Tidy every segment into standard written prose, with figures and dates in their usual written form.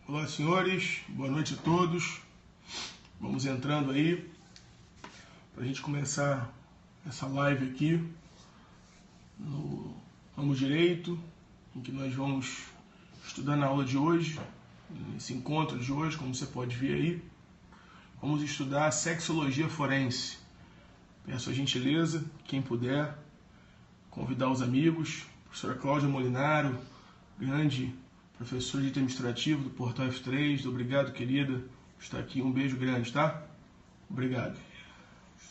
Olá, senhores, boa noite a todos. Vamos entrando aí para a gente começar essa live aqui no ramo direito, em que nós vamos estudar na aula de hoje, nesse encontro de hoje, como você pode ver aí. Vamos estudar a sexologia forense. Peço a gentileza, quem puder, convidar os amigos. Professora Cláudia Molinaro, grande professora de administrativo do Portal F3, obrigado, querida, por estar aqui. Um beijo grande, tá? Obrigado.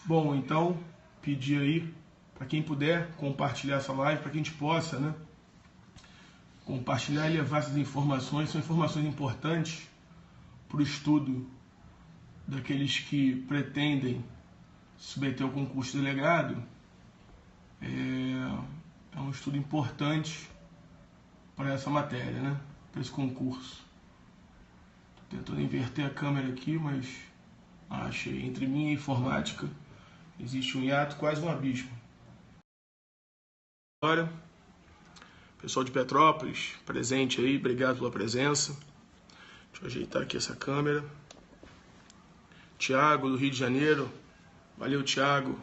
Bom, então, pedir aí, para quem puder, compartilhar essa live, para que a gente possa, né, compartilhar e levar essas informações. São informações importantes para o estudo daqueles que pretendem submeter ao concurso de delegado. É um estudo importante para essa matéria, né? Para esse concurso. Estou tentando inverter a câmera aqui, mas achei. Entre mim e a informática existe um hiato, quase um abismo. Agora, pessoal de Petrópolis, presente aí, obrigado pela presença. Deixa eu ajeitar aqui essa câmera. Tiago, do Rio de Janeiro. Valeu, Tiago.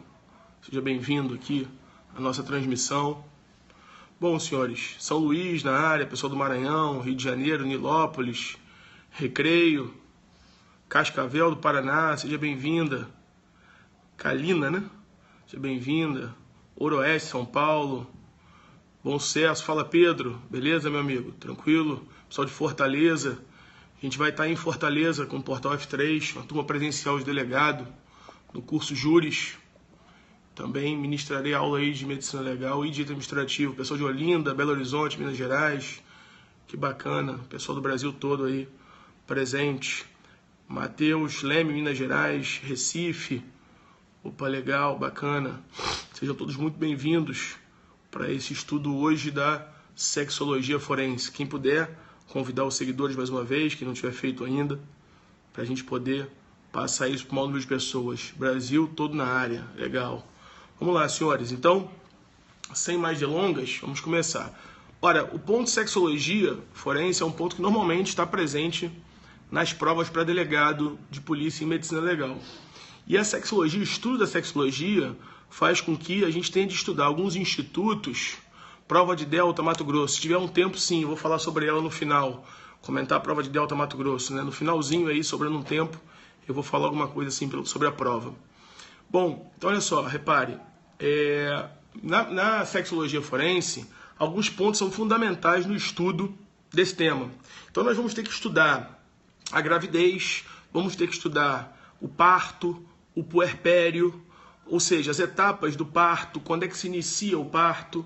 Seja bem-vindo aqui à nossa transmissão. Bom, senhores, São Luís na área, pessoal do Maranhão, Rio de Janeiro, Nilópolis, Recreio, Cascavel do Paraná, seja bem-vinda. Calina, né? Seja bem-vinda. Oroeste, São Paulo. Bom sucesso. Fala, Pedro. Beleza, meu amigo? Tranquilo? Pessoal de Fortaleza. A gente vai estar em Fortaleza com o Portal F3, uma turma presencial de delegado, no curso Júris. Também ministrarei aula aí de medicina legal e de administrativo. Pessoal de Olinda, Belo Horizonte, Minas Gerais. Que bacana. Pessoal do Brasil todo aí presente. Mateus, Leme, Minas Gerais, Recife. Opa, legal, bacana. Sejam todos muito bem-vindos para esse estudo hoje da sexologia forense. Quem puder, convidar os seguidores mais uma vez, quem não tiver feito ainda, para a gente poder passar isso para o maior número de pessoas. Brasil todo na área. Legal. Vamos lá, senhores. Então, sem mais delongas, vamos começar. Ora, o ponto de sexologia forense é um ponto que normalmente está presente nas provas para delegado de polícia em medicina legal. E a sexologia, o estudo da sexologia, faz com que a gente tenha de estudar alguns institutos. Prova de Delta, Mato Grosso. Se tiver um tempo, sim, eu vou falar sobre ela no final. Comentar a prova de Delta, Mato Grosso, né? No finalzinho aí, sobrando um tempo, eu vou falar alguma coisa assim sobre a prova. Bom, então olha só, repare. Na sexologia forense, alguns pontos são fundamentais no estudo desse tema. Então nós vamos ter que estudar a gravidez, vamos ter que estudar o parto, o puerpério, ou seja, as etapas do parto, quando é que se inicia o parto.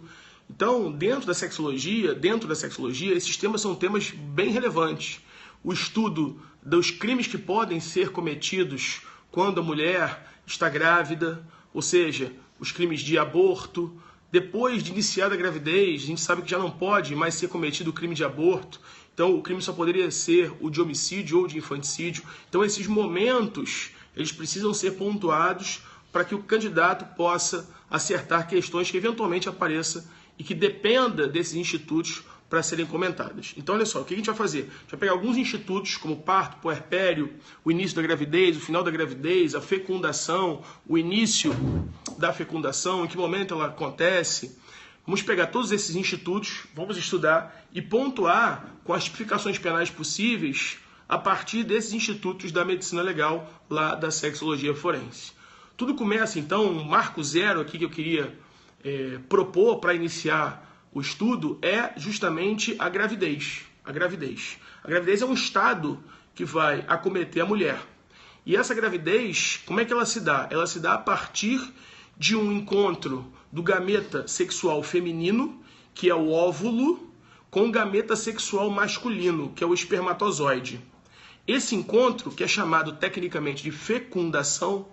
Então, dentro da sexologia, esses temas são temas bem relevantes. O estudo dos crimes que podem ser cometidos quando a mulher está grávida, ou seja, os crimes de aborto. Depois de iniciada a gravidez, a gente sabe que já não pode mais ser cometido o crime de aborto. Então, o crime só poderia ser o de homicídio ou de infanticídio. Então, esses momentos, eles precisam ser pontuados para que o candidato possa acertar questões que eventualmente apareçam e que dependa desses institutos para serem comentadas. Então, olha só, o que a gente vai fazer? A gente vai pegar alguns institutos, como parto, puerpério, o início da gravidez, o final da gravidez, a fecundação, o início da fecundação, em que momento ela acontece. Vamos pegar todos esses institutos, vamos estudar e pontuar com as tipificações penais possíveis a partir desses institutos da medicina legal, lá da sexologia forense. Tudo começa, então, um marco zero aqui que eu queria propor para iniciar o estudo é justamente a gravidez. A gravidez é um estado que vai acometer a mulher. E essa gravidez, como é que ela se dá? Ela se dá a partir de um encontro do gameta sexual feminino, que é o óvulo, com o gameta sexual masculino, que é o espermatozoide. Esse encontro, que é chamado tecnicamente de fecundação,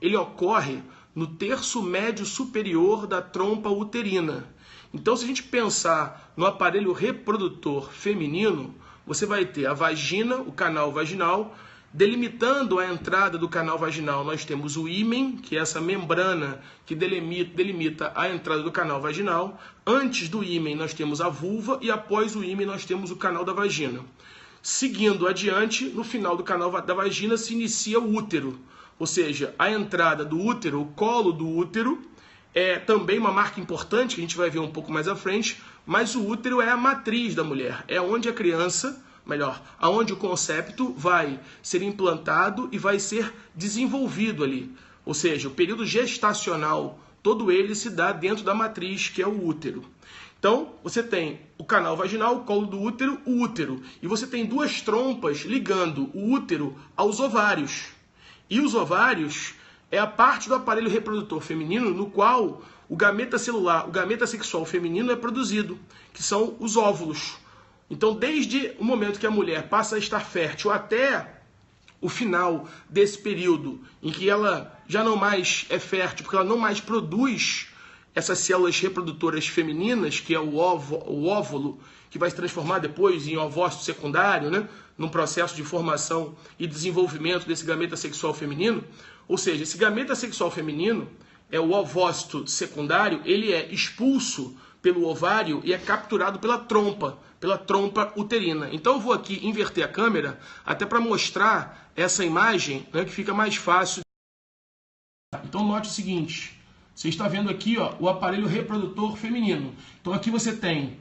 ele ocorre no terço médio superior da trompa uterina. Então, se a gente pensar no aparelho reprodutor feminino, você vai ter a vagina, o canal vaginal. Delimitando a entrada do canal vaginal, nós temos o ímen, que é essa membrana que delimita a entrada do canal vaginal. Antes do ímen, nós temos a vulva e após o ímen, nós temos o canal da vagina. Seguindo adiante, no final do canal da vagina se inicia o útero, ou seja, a entrada do útero, o colo do útero, é também uma marca importante, que a gente vai ver um pouco mais à frente, mas o útero é a matriz da mulher, é onde a criança, melhor, aonde o concepto vai ser implantado e vai ser desenvolvido ali. Ou seja, o período gestacional, todo ele se dá dentro da matriz, que é o útero. Então, você tem o canal vaginal, o colo do útero, o útero. E você tem duas trompas ligando o útero aos ovários. E os ovários é a parte do aparelho reprodutor feminino no qual o gameta celular, o gameta sexual feminino é produzido, que são os óvulos. Então, desde o momento que a mulher passa a estar fértil até o final desse período em que ela já não mais é fértil, porque ela não mais produz essas células reprodutoras femininas, que é o óvulo, que vai se transformar depois em ovócito secundário, né? Num processo de formação e desenvolvimento desse gameta sexual feminino. Ou seja, esse gameta sexual feminino, é o ovócito secundário, ele é expulso pelo ovário e é capturado pela trompa uterina. Então eu vou aqui inverter a câmera, até para mostrar essa imagem, né, que fica mais fácil. Então note o seguinte, você está vendo aqui, ó, o aparelho reprodutor feminino. Então aqui você tem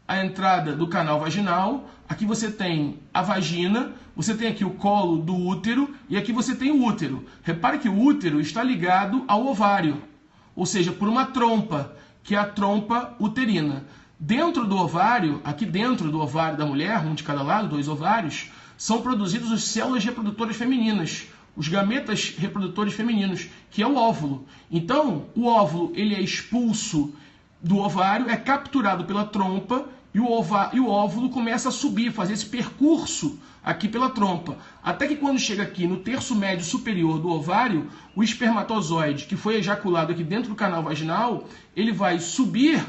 a entrada do canal vaginal, aqui você tem a vagina, você tem aqui o colo do útero e aqui você tem o útero. Repare que o útero está ligado ao ovário, ou seja, por uma trompa, que é a trompa uterina. Dentro do ovário, aqui dentro do ovário da mulher, um de cada lado, 2 ovários, são produzidos as células reprodutoras femininas, os gametas reprodutores femininos, que é o óvulo. Então, o óvulo ele é expulso do ovário, é capturado pela trompa e o óvulo começa a subir, fazer esse percurso aqui pela trompa. Até que quando chega aqui no terço médio superior do ovário, o espermatozoide, que foi ejaculado aqui dentro do canal vaginal, ele vai subir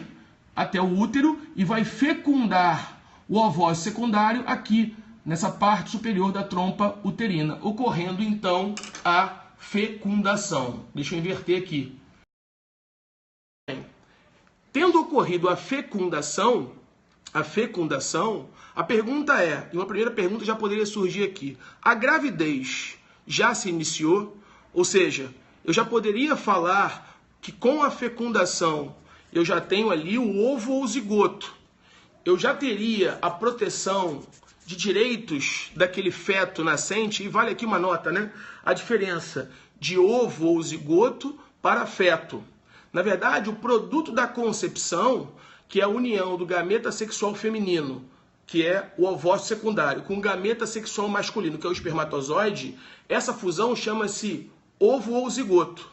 até o útero e vai fecundar o ovócito secundário aqui, nessa parte superior da trompa uterina, ocorrendo então a fecundação. Deixa eu inverter aqui. Tendo ocorrido a fecundação, a pergunta é, e uma primeira pergunta já poderia surgir aqui, a gravidez já se iniciou? Ou seja, eu já poderia falar que com a fecundação eu já tenho ali o ovo ou zigoto. Eu já teria a proteção de direitos daquele feto nascente, e vale aqui uma nota, né? A diferença de ovo ou zigoto para feto. Na verdade, o produto da concepção, que é a união do gameta sexual feminino, que é o ovócito secundário, com o gameta sexual masculino, que é o espermatozoide, essa fusão chama-se ovo ou zigoto.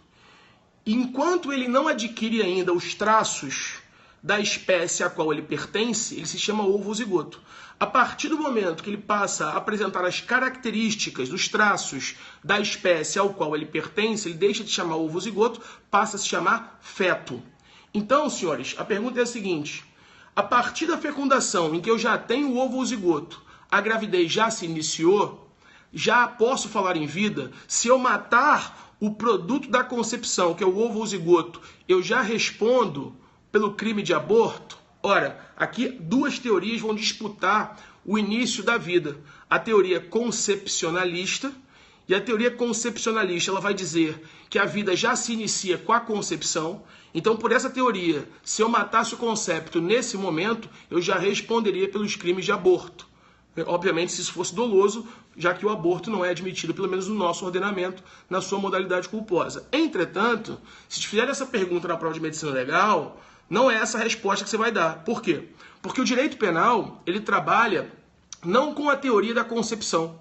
Enquanto ele não adquire ainda os traços da espécie a qual ele pertence, ele se chama ovo ou zigoto. A partir do momento que ele passa a apresentar as características dos traços da espécie ao qual ele pertence, ele deixa de chamar ovo ou zigoto, passa a se chamar feto. Então, senhores, a pergunta é a seguinte: a partir da fecundação, em que eu já tenho o ovo ou zigoto, a gravidez já se iniciou? Já posso falar em vida? Se eu matar o produto da concepção, que é o ovo ou zigoto, eu já respondo pelo crime de aborto? Ora, aqui duas teorias vão disputar o início da vida. A teoria concepcionalista, e a teoria concepcionalista ela vai dizer que a vida já se inicia com a concepção. Então, por essa teoria, se eu matasse o concepto nesse momento, eu já responderia pelos crimes de aborto. Obviamente, se isso fosse doloso, já que o aborto não é admitido, pelo menos no nosso ordenamento, na sua modalidade culposa. Entretanto, se te fizer essa pergunta na prova de medicina legal, não é essa a resposta que você vai dar. Por quê? Porque o direito penal, ele trabalha não com a teoria da concepção,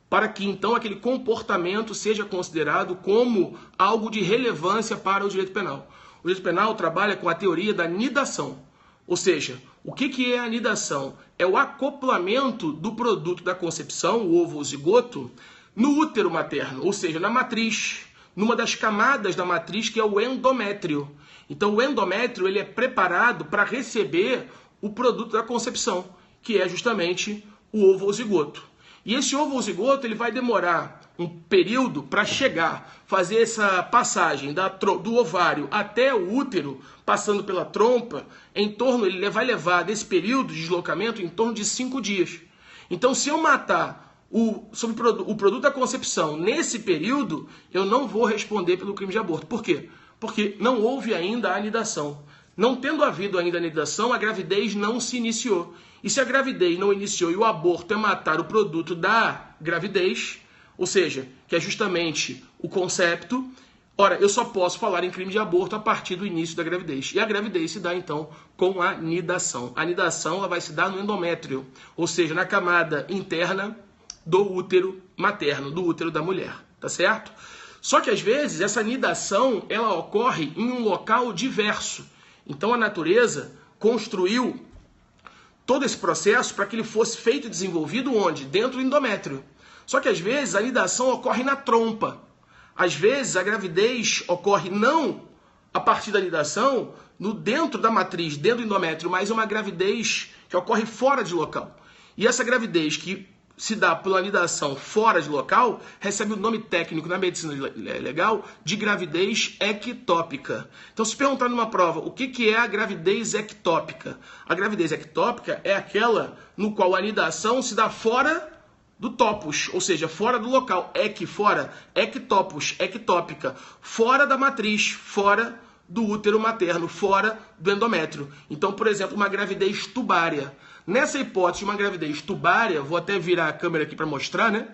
para que então aquele comportamento seja considerado como algo de relevância para o direito penal. O direito penal trabalha com a teoria da nidação. Ou seja, o que é a nidação? É o acoplamento do produto da concepção, o ovo ou zigoto, no útero materno, ou seja, na matriz, numa das camadas da matriz que é o endométrio. Então o endométrio ele é preparado para receber o produto da concepção, que é justamente o ovo ou zigoto. E esse ovo ou zigoto ele vai demorar um período para chegar, fazer essa passagem do ovário até o útero, passando pela trompa, ele vai levar desse período de deslocamento em torno de 5 dias. Então, se eu matar o produto da concepção nesse período, eu não vou responder pelo crime de aborto. Por quê? Porque não houve ainda a anidação. Não tendo havido ainda a anidação, a gravidez não se iniciou. E se a gravidez não iniciou e o aborto é matar o produto da gravidez, ou seja, que é justamente o concepto, ora, eu só posso falar em crime de aborto a partir do início da gravidez. E a gravidez se dá, então, com a nidação. A nidação ela vai se dar no endométrio, ou seja, na camada interna do útero materno, do útero da mulher, tá certo? Só que, às vezes, essa nidação ela ocorre em um local diverso. Então, a natureza construiu todo esse processo para que ele fosse feito e desenvolvido onde? Dentro do endométrio. Só que, às vezes, a nidação ocorre na trompa. Às vezes, a gravidez ocorre não a partir da nidação, dentro da matriz, dentro do endométrio, mas uma gravidez que ocorre fora de local. E essa gravidez que se dá pela nidação fora de local, recebe o nome técnico na medicina legal de gravidez ectópica. Então, se perguntar numa prova o que é a gravidez ectópica, a gravidez ectópica é aquela no qual a nidação se dá fora do topos, ou seja, fora do local, fora, ectopos, ectópica, fora da matriz, fora do útero materno, fora do endométrio. Então, por exemplo, uma gravidez tubária. Nessa hipótese de uma gravidez tubária, vou até virar a câmera aqui para mostrar, né?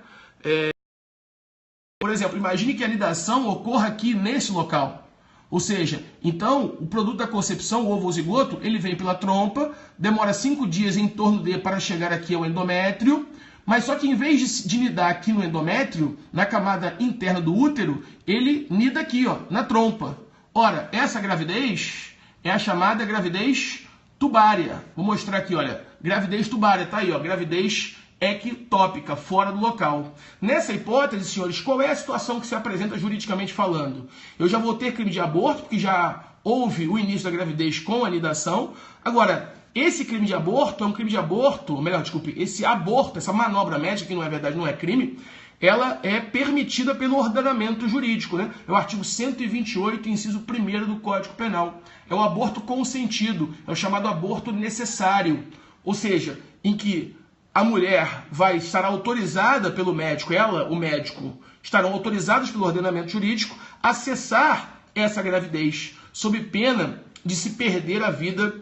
Por exemplo, imagine que a nidação ocorra aqui nesse local. Ou seja, então, o produto da concepção, o ovo ou zigoto, ele vem pela trompa, demora 5 dias em torno dele para chegar aqui ao endométrio, mas só que em vez de nidar aqui no endométrio, na camada interna do útero, ele nida aqui, ó, na trompa. Ora, essa gravidez é a chamada gravidez tubária. Vou mostrar aqui, olha, gravidez tubária, tá aí, ó, gravidez ectópica, fora do local. Nessa hipótese, senhores, qual é a situação que se apresenta juridicamente falando? Eu já vou ter crime de aborto, porque já houve o início da gravidez com a nidação. Agora, esse crime de aborto é um crime de aborto, ou melhor, desculpe, esse aborto, essa manobra médica, que não é verdade, não é crime, ela é permitida pelo ordenamento jurídico, né? É o artigo 128, inciso 1º do Código Penal. É o aborto consentido, é o chamado aborto necessário. Ou seja, em que a mulher vai estar autorizada pelo médico, ela, o médico, estarão autorizados pelo ordenamento jurídico a cessar essa gravidez, sob pena de se perder a vida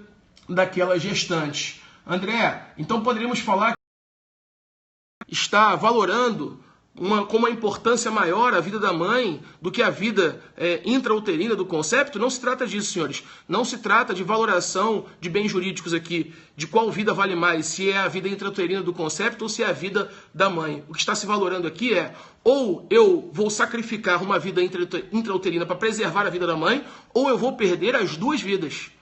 daquela gestante. André, então poderíamos falar que está valorando com uma importância maior a vida da mãe do que a vida intrauterina do concepto? Não se trata disso, senhores. Não se trata de valoração de bens jurídicos aqui, de qual vida vale mais, se é a vida intrauterina do concepto ou se é a vida da mãe. O que está se valorando aqui é, ou eu vou sacrificar uma vida intrauterina para preservar a vida da mãe, ou eu vou perder as duas vidas.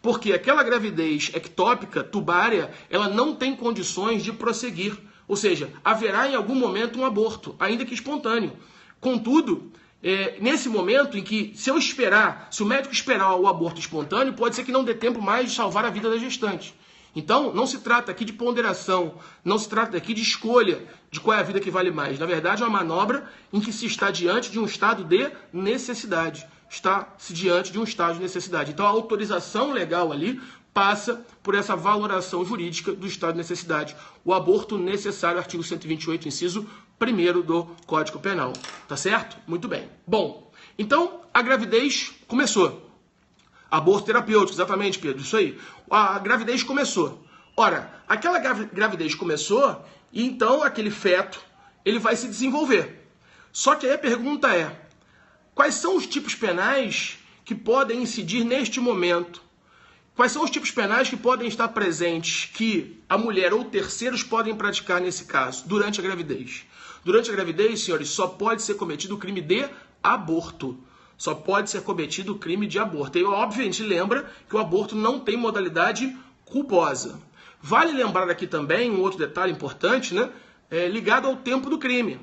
Porque aquela gravidez ectópica, tubária, ela não tem condições de prosseguir. Ou seja, haverá em algum momento um aborto, ainda que espontâneo. Contudo, nesse momento em que, se o médico esperar o aborto espontâneo, pode ser que não dê tempo mais de salvar a vida da gestante. Então, não se trata aqui de ponderação, não se trata aqui de escolha de qual é a vida que vale mais. Na verdade, é uma manobra em que se está diante de um estado de necessidade. Está-se diante de um estado de necessidade. Então, a autorização legal ali passa por essa valoração jurídica do estado de necessidade. O aborto necessário, artigo 128, inciso 1º do Código Penal. Tá certo? Muito bem. Bom, então a gravidez começou. Aborto terapêutico, exatamente, Pedro, isso aí. A gravidez começou. Ora, aquela gravidez começou e então aquele feto ele vai se desenvolver. Só que aí a pergunta é, quais são os tipos penais que podem incidir neste momento? Quais são os tipos penais que podem estar presentes que a mulher ou terceiros podem praticar nesse caso, durante a gravidez? Durante a gravidez, senhores, só pode ser cometido o crime de aborto. Só pode ser cometido o crime de aborto. E, obviamente, lembra que o aborto não tem modalidade culposa. Vale lembrar aqui também um outro detalhe importante, né? Ligado ao tempo do crime.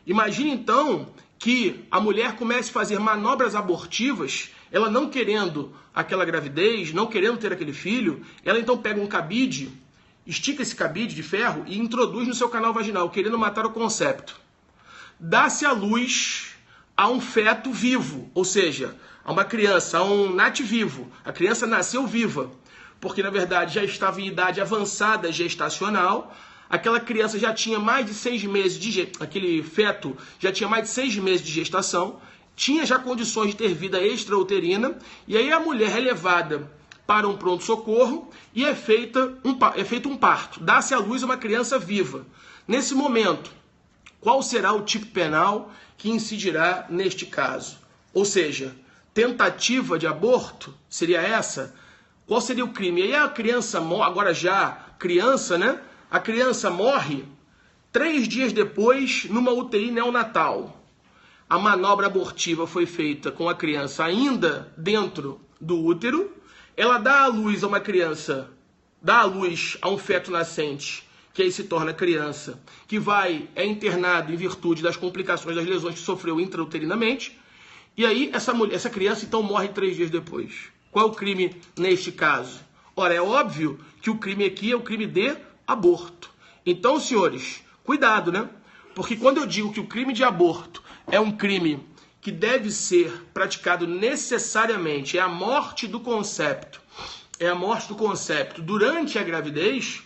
Imagine, então, que a mulher comece a fazer manobras abortivas, ela não querendo aquela gravidez, não querendo ter aquele filho, ela então pega um cabide, estica esse cabide de ferro e introduz no seu canal vaginal, querendo matar o concepto. Dá-se à luz a um feto vivo, ou seja, a uma criança, a um nativivo. A criança nasceu viva, porque na verdade já estava em idade avançada gestacional. aquela criança já tinha mais de 6 meses aquele feto já tinha mais de 6 meses de gestação, tinha já condições de ter vida extrauterina, e aí a mulher é levada para um pronto-socorro e é feito um parto. Dá-se à luz uma criança viva. Nesse momento, qual será o tipo penal que incidirá neste caso? Ou seja, tentativa de aborto seria essa? Qual seria o crime? E aí a criança morre, agora já criança, né? A criança morre 3 dias depois numa UTI neonatal. A manobra abortiva foi feita com a criança ainda dentro do útero. Ela dá à luz a uma criança, dá à luz a um feto nascente, que aí se torna criança, que é internado em virtude das complicações das lesões que sofreu intrauterinamente. E aí essa criança então morre 3 dias depois. Qual é o crime neste caso? Ora, é óbvio que o crime aqui é o crime de aborto. Então, senhores, cuidado, né? Porque quando eu digo que o crime de aborto é um crime que deve ser praticado necessariamente, é a morte do concepto durante a gravidez,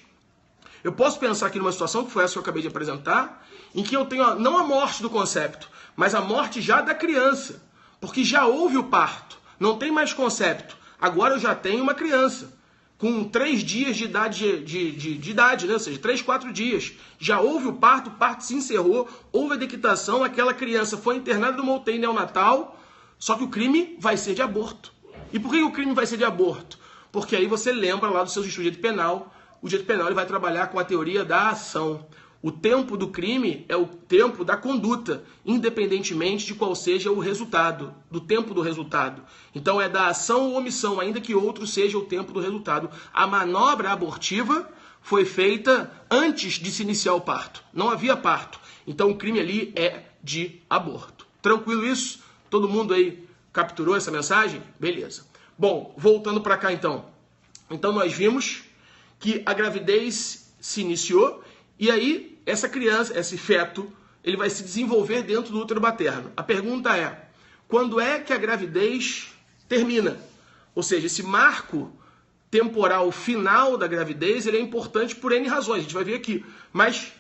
eu posso pensar aqui numa situação que foi essa que eu acabei de apresentar, em que eu tenho não a morte do concepto, mas a morte já da criança, porque já houve o parto, não tem mais concepto, agora eu já tenho uma criança, com 3 dias de idade, né? Ou seja, 3, 4 dias. Já houve o parto se encerrou, houve a dequitação, aquela criança foi internada numa UTI neonatal, só que o crime vai ser de aborto. E por que o crime vai ser de aborto? Porque aí você lembra lá dos seus estudos de direito penal, o direito penal ele vai trabalhar com a teoria da ação. O tempo do crime é o tempo da conduta, independentemente de qual seja o resultado, do tempo do resultado. Então é da ação ou omissão, ainda que outro seja o tempo do resultado. A manobra abortiva foi feita antes de se iniciar o parto. Não havia parto. Então o crime ali é de aborto. Tranquilo isso? Todo mundo aí capturou essa mensagem? Beleza. Bom, voltando para cá então. Então nós vimos que a gravidez se iniciou e aí essa criança, esse feto, ele vai se desenvolver dentro do útero materno. A pergunta é, quando é que a gravidez termina? Ou seja, esse marco temporal final da gravidez, ele é importante por N razões, a gente vai ver aqui. Mas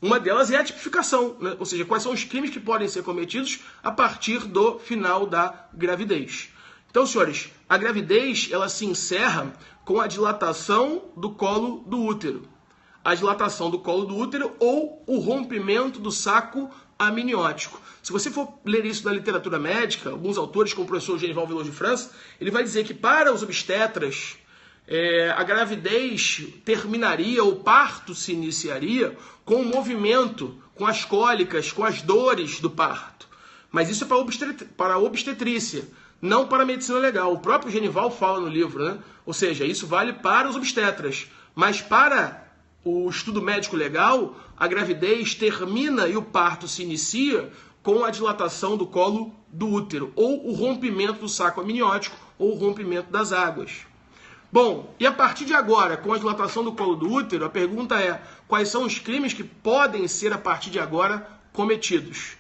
uma delas é a tipificação, né? Ou seja, quais são os crimes que podem ser cometidos a partir do final da gravidez. Então, senhores, a gravidez, ela se encerra com a dilatação do colo do útero. A dilatação do colo do útero ou o rompimento do saco amniótico. Se você for ler isso na literatura médica, alguns autores, como o professor Genival Veloso de França, ele vai dizer que para os obstetras, a gravidez terminaria, o parto se iniciaria com o movimento, com as cólicas, com as dores do parto. Mas isso é para a obstetrícia, não para a medicina legal. O próprio Genival fala no livro, né? Ou seja, isso vale para os obstetras, mas para o estudo médico legal, a gravidez termina e o parto se inicia com a dilatação do colo do útero, ou o rompimento do saco amniótico, ou o rompimento das águas. Bom, e a partir de agora, com a dilatação do colo do útero, a pergunta é, quais são os crimes que podem ser, a partir de agora, cometidos?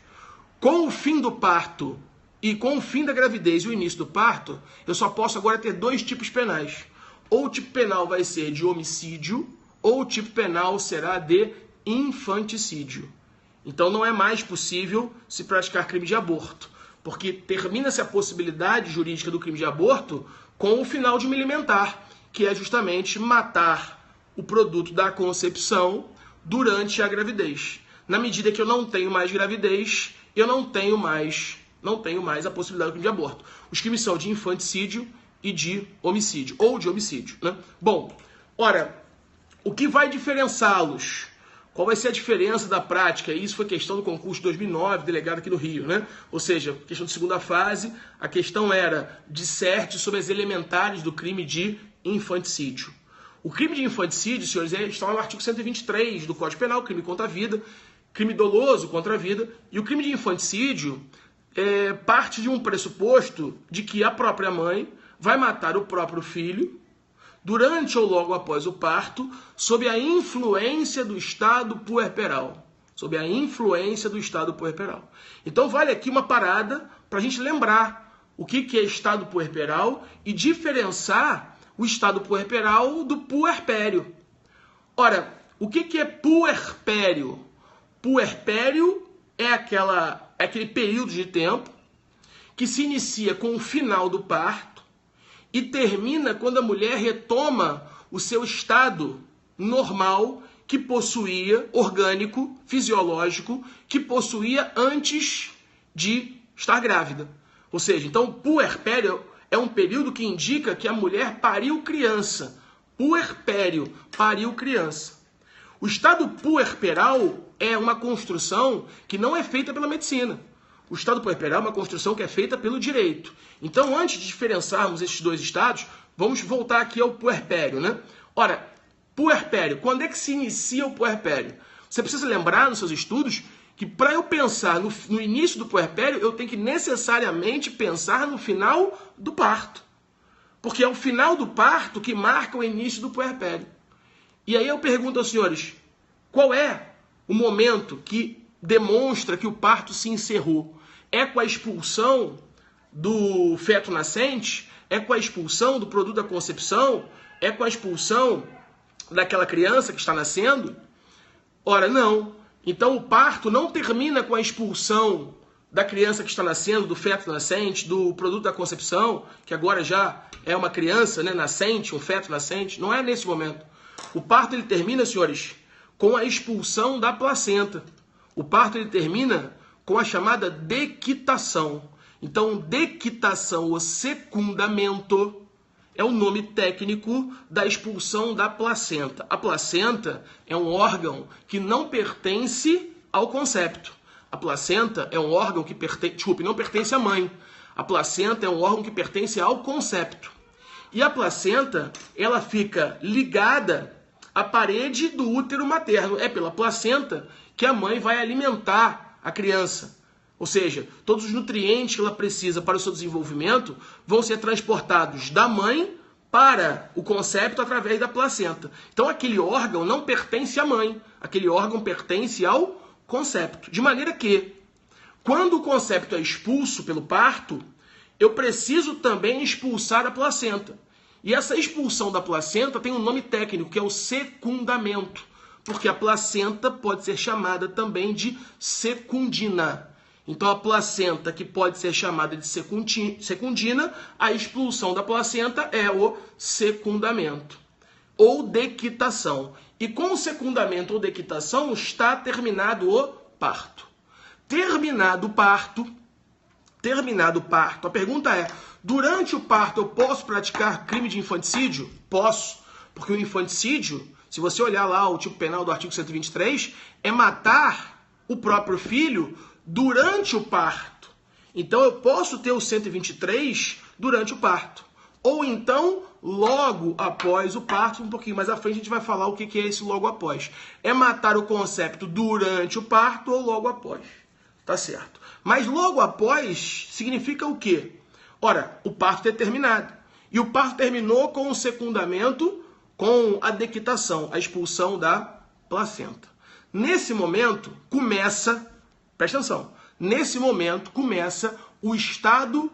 Com o fim do parto e com o fim da gravidez e o início do parto, eu só posso agora ter 2 tipos penais. Ou o tipo penal vai ser de homicídio, ou o tipo penal será de infanticídio. Então não é mais possível se praticar crime de aborto, porque termina-se a possibilidade jurídica do crime de aborto com o final de milimentar, que é justamente matar o produto da concepção durante a gravidez. Na medida que eu não tenho mais gravidez, eu não tenho mais a possibilidade do crime de aborto. Os crimes são de infanticídio e de homicídio, ou de homicídio, né? Bom, ora, o que vai diferenciá-los? Qual vai ser a diferença da prática? Isso foi questão do concurso de 2009, delegado aqui no Rio, né? Ou seja, questão de segunda fase, a questão era disserte sobre as elementares do crime de infanticídio. O crime de infanticídio, senhores, está no artigo 123 do Código Penal, crime contra a vida, crime doloso contra a vida, e o crime de infanticídio parte de um pressuposto de que a própria mãe vai matar o próprio filho durante ou logo após o parto, sob a influência do estado puerperal. Sob a influência do estado puerperal. Então vale aqui uma parada para a gente lembrar o que é estado puerperal e diferenciar o estado puerperal do puerpério. Ora, O que é puerpério? Puerpério é aquele período de tempo que se inicia com o final do parto e termina quando a mulher retoma o seu estado normal que possuía, orgânico, fisiológico, que possuía antes de estar grávida. Ou seja, então o puerpério é um período que indica que a mulher pariu criança. Puerpério, pariu criança. O estado puerperal é uma construção que não é feita pela medicina. O estado puerperal é uma construção que é feita pelo direito. Então, antes de diferenciarmos esses dois estados, vamos voltar aqui ao puerpério, né? Ora, puerpério, quando é que se inicia o puerpério? Você precisa lembrar nos seus estudos que para eu pensar no início do puerpério, eu tenho que necessariamente pensar no final do parto. Porque é o final do parto que marca o início do puerpério. E aí eu pergunto aos senhores, qual é o momento que demonstra que o parto se encerrou? É com a expulsão do feto nascente? É com a expulsão do produto da concepção? É com a expulsão daquela criança que está nascendo? Ora, não. Então o parto não termina com a expulsão da criança que está nascendo, do feto nascente, do produto da concepção, que agora já é uma criança, né, nascente, um feto nascente. Não é nesse momento. O parto ele termina, senhores, com a expulsão da placenta. O parto ele termina com a chamada dequitação. Então, dequitação ou secundamento é o nome técnico da expulsão da placenta. A placenta é um órgão que não pertence ao concepto. A placenta é um órgão que não pertence à mãe. A placenta é um órgão que pertence ao concepto. E a placenta, ela fica ligada à parede do útero materno. É pela placenta que a mãe vai alimentar a criança. Ou seja, todos os nutrientes que ela precisa para o seu desenvolvimento vão ser transportados da mãe para o concepto através da placenta. Então aquele órgão não pertence à mãe, aquele órgão pertence ao concepto. De maneira que, quando o concepto é expulso pelo parto, eu preciso também expulsar a placenta. E essa expulsão da placenta tem um nome técnico, que é o secundamento, porque a placenta pode ser chamada também de secundina. Então a placenta, que pode ser chamada de secundina, a expulsão da placenta é o secundamento, ou dequitação. E com o secundamento ou dequitação está terminado o parto. Terminado o parto, a pergunta é, durante o parto eu posso praticar crime de infanticídio? Posso, porque o infanticídio, se você olhar lá o tipo penal do artigo 123, é matar o próprio filho durante o parto. Então eu posso ter o 123 durante o parto. Ou então, logo após o parto, um pouquinho mais à frente a gente vai falar o que é esse logo após. É matar o concepto durante o parto ou logo após. Tá certo. Mas logo após significa o quê? Ora, o parto é terminado. E o parto terminou com o secundamento, com a dequitação, a expulsão da placenta. Nesse momento começa, presta atenção, nesse momento começa o estado,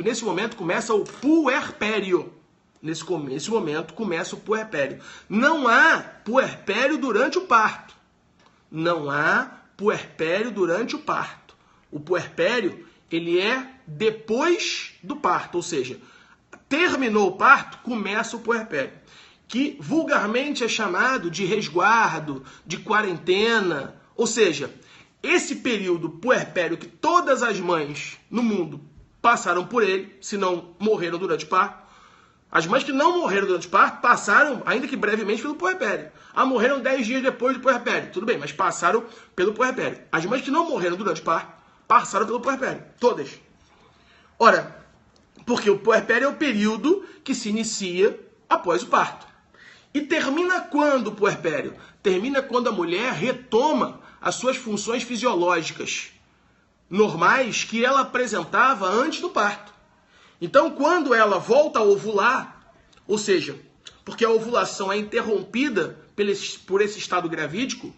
nesse momento começa o puerpério. Nesse momento começa o puerpério. Não há puerpério durante o parto. Não há puerpério durante o parto. O puerpério, ele é depois do parto, ou seja, terminou o parto, começa o puerpério, que vulgarmente é chamado de resguardo, de quarentena, ou seja, esse período puerpério que todas as mães no mundo passaram por ele, se não morreram durante o parto. As mães que não morreram durante o parto passaram, ainda que brevemente, pelo puerpério. Ah, morreram 10 dias depois do puerpério. Tudo bem, mas passaram pelo puerpério. As mães que não morreram durante o parto passaram pelo puerpério. Todas. Ora, porque o puerpério é o período que se inicia após o parto. E termina quando o puerpério? Termina quando a mulher retoma as suas funções fisiológicas normais que ela apresentava antes do parto. Então, quando ela volta a ovular, ou seja, porque a ovulação é interrompida por esse estado gravídico,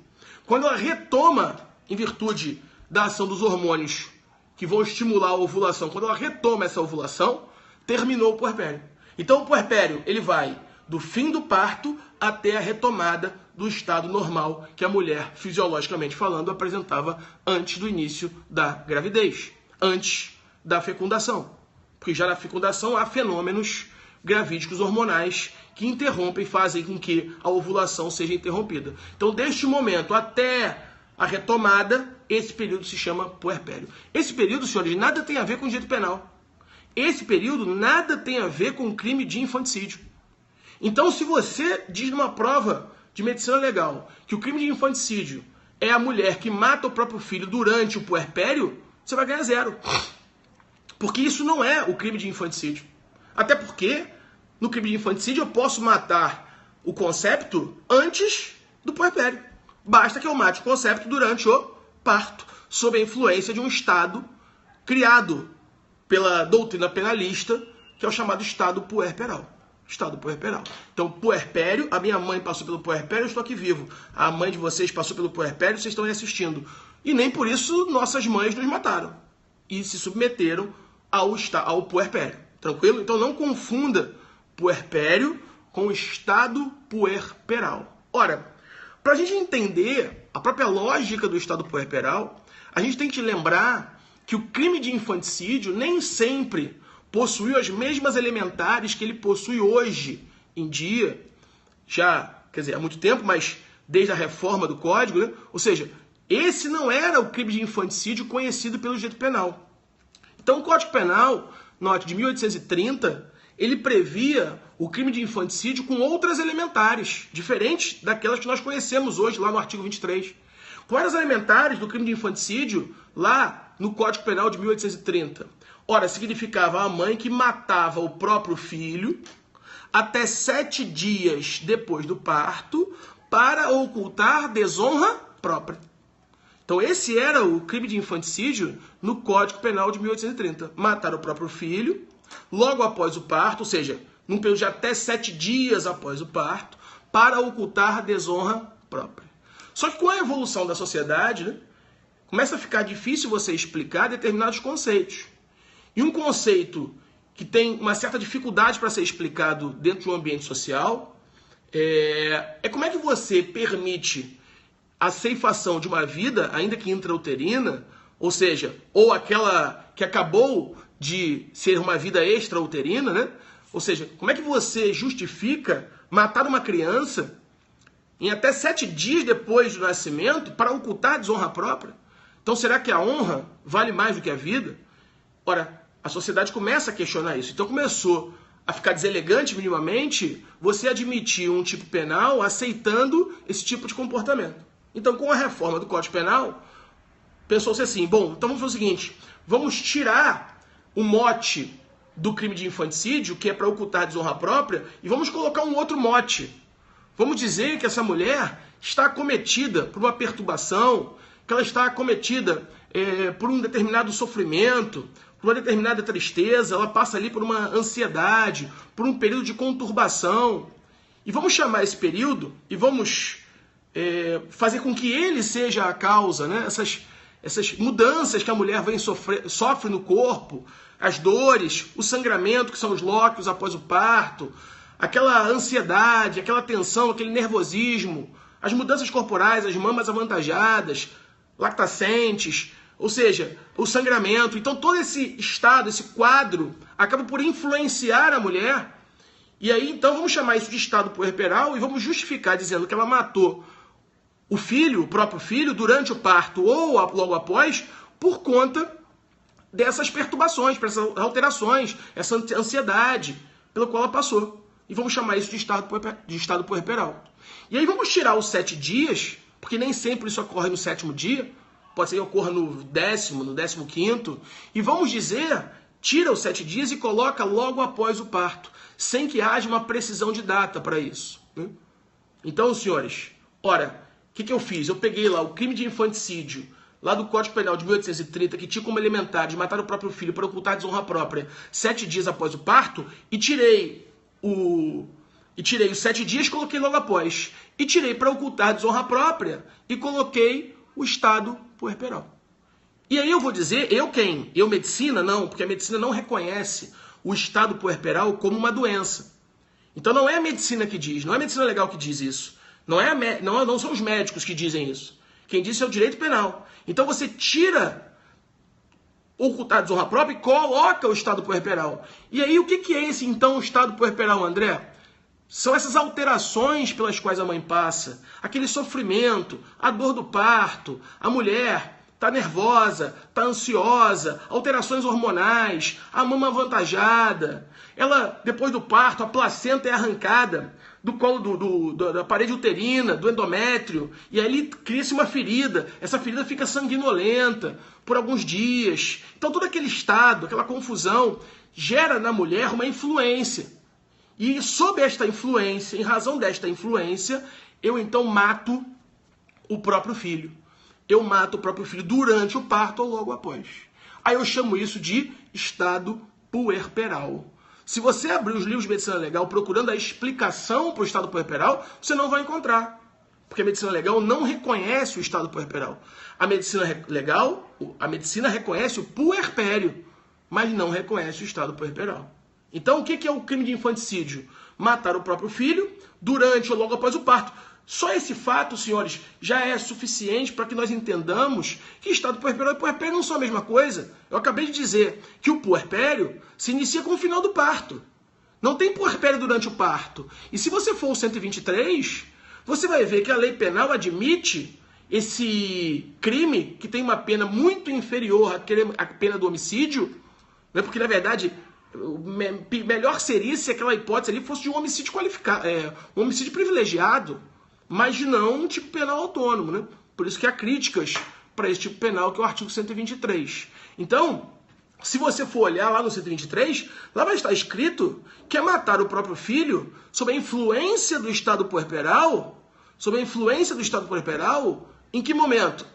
quando ela retoma, em virtude da ação dos hormônios que vão estimular a ovulação, quando ela retoma essa ovulação, terminou o puerpério. Então, o puerpério ele vai do fim do parto até a retomada do estado normal que a mulher, fisiologicamente falando, apresentava antes do início da gravidez, antes da fecundação. Porque já na fecundação há fenômenos gravídicos hormonais que interrompem, fazem com que a ovulação seja interrompida. Então, deste momento até a retomada, esse período se chama puerpério. Esse período, senhores, nada tem a ver com direito penal. Esse período nada tem a ver com crime de infanticídio. Então, se você diz numa prova de medicina legal que o crime de infanticídio é a mulher que mata o próprio filho durante o puerpério, você vai ganhar 0. Porque isso não é o crime de infanticídio. Até porque, no crime de infanticídio, eu posso matar o concepto antes do puerpério. Basta que eu mate o concepto durante o parto, sob a influência de um estado criado pela doutrina penalista, que é o chamado estado puerperal. Estado puerperal. Então, puerpério, a minha mãe passou pelo puerpério, eu estou aqui vivo. A mãe de vocês passou pelo puerpério, vocês estão aí assistindo. E nem por isso nossas mães nos mataram. E se submeteram ao puerpério. Tranquilo? Então, não confunda puerpério com estado puerperal. Ora, para a gente entender a própria lógica do estado puerperal, a gente tem que lembrar que o crime de infanticídio nem sempre possuiu as mesmas elementares que ele possui hoje em dia, já, quer dizer, há muito tempo, mas desde a reforma do Código, né? Ou seja, esse não era o crime de infanticídio conhecido pelo direito penal. Então, o Código Penal, note, de 1830, ele previa o crime de infanticídio com outras elementares, diferentes daquelas que nós conhecemos hoje, lá no artigo 23. Quais eram as elementares do crime de infanticídio lá no Código Penal de 1830? Ora, significava a mãe que matava o próprio filho até 7 dias depois do parto para ocultar desonra própria. Então, esse era o crime de infanticídio no Código Penal de 1830. Matar o próprio filho logo após o parto, ou seja, num período de até 7 dias após o parto, para ocultar desonra própria. Só que com a evolução da sociedade, né, começa a ficar difícil você explicar determinados conceitos. E um conceito que tem uma certa dificuldade para ser explicado dentro de um ambiente social é como é que você permite a ceifação de uma vida, ainda que intrauterina, ou seja, ou aquela que acabou de ser uma vida extrauterina, né? Ou seja, como é que você justifica matar uma criança em até 7 dias depois do nascimento para ocultar a desonra própria? Então, será que a honra vale mais do que a vida? Ora, a sociedade começa a questionar isso. Então, começou a ficar deselegante minimamente você admitir um tipo penal aceitando esse tipo de comportamento. Então, com a reforma do Código Penal, pensou-se assim, bom, então vamos fazer o seguinte, vamos tirar o mote do crime de infanticídio, que é para ocultar a desonra própria, e vamos colocar um outro mote. Vamos dizer que essa mulher está acometida por uma perturbação, que ela está acometida por um determinado sofrimento, por uma determinada tristeza, ela passa ali por uma ansiedade, por um período de conturbação. E vamos chamar esse período e vamos fazer com que ele seja a causa, né? Essas mudanças que a mulher sofre no corpo, as dores, o sangramento, que são os lóquios após o parto, aquela ansiedade, aquela tensão, aquele nervosismo, as mudanças corporais, as mamas avantajadas, lactacentes, ou seja, o sangramento. Então todo esse estado, esse quadro, acaba por influenciar a mulher. E aí, então, vamos chamar isso de estado puerperal e vamos justificar dizendo que ela matou o filho, o próprio filho, durante o parto ou logo após, por conta dessas perturbações, dessas alterações, essa ansiedade pela qual ela passou. E vamos chamar isso de estado puerperal. E aí vamos tirar os 7 dias, porque nem sempre isso ocorre no 7º dia, pode ser que ocorra no 10º, no 15º, e vamos dizer, tira os 7 dias e coloca logo após o parto, sem que haja uma precisão de data para isso. Né? Então, senhores, ora, o que eu fiz? Eu peguei lá o crime de infanticídio, lá do Código Penal de 1830, que tinha como elementar de matar o próprio filho para ocultar a desonra própria 7 dias após o parto, e tirei os 7 dias e coloquei logo após. E tirei para ocultar a desonra própria e coloquei o estado puerperal. E aí eu vou dizer, eu quem? Eu medicina? Não, porque a medicina não reconhece o estado puerperal como uma doença. Então não é a medicina que diz, não é a medicina legal que diz isso. Não são os médicos que dizem isso. Quem diz é o direito penal. Então você tira ocultar a desonra própria e coloca o estado puerperal. E aí o que é esse então estado puerperal, André? São essas alterações pelas quais a mãe passa, aquele sofrimento, a dor do parto, a mulher está nervosa, está ansiosa, alterações hormonais, a mama avantajada. Ela, depois do parto, a placenta é arrancada do colo da parede uterina, do endométrio, e ali cria-se uma ferida. Essa ferida fica sanguinolenta por alguns dias. Então todo aquele estado, aquela confusão, gera na mulher uma influência. E sob esta influência, em razão desta influência, eu então mato o próprio filho. Eu mato o próprio filho durante o parto ou logo após. Aí eu chamo isso de estado puerperal. Se você abrir os livros de medicina legal procurando a explicação para o estado puerperal, você não vai encontrar. Porque a medicina legal não reconhece o estado puerperal. A medicina legal, a medicina reconhece o puerpério, mas não reconhece o estado puerperal. Então, o que é o crime de infanticídio? Matar o próprio filho durante ou logo após o parto. Só esse fato, senhores, já é suficiente para que nós entendamos que estado puerperal e puerpério não são a mesma coisa. Eu acabei de dizer que o puerpério se inicia com o final do parto. Não tem puerpério durante o parto. E se você for o 123, você vai ver que a lei penal admite esse crime que tem uma pena muito inferior à pena do homicídio, né? Porque, na verdade, melhor seria se aquela hipótese ali fosse de um homicídio qualificado, um homicídio privilegiado, mas não um tipo penal autônomo, né? Por isso que há críticas para esse tipo penal, que é o artigo 123. Então, se você for olhar lá no 123, lá vai estar escrito que é matar o próprio filho sob a influência do estado puerperal. Sob a influência do estado puerperal, em que momento?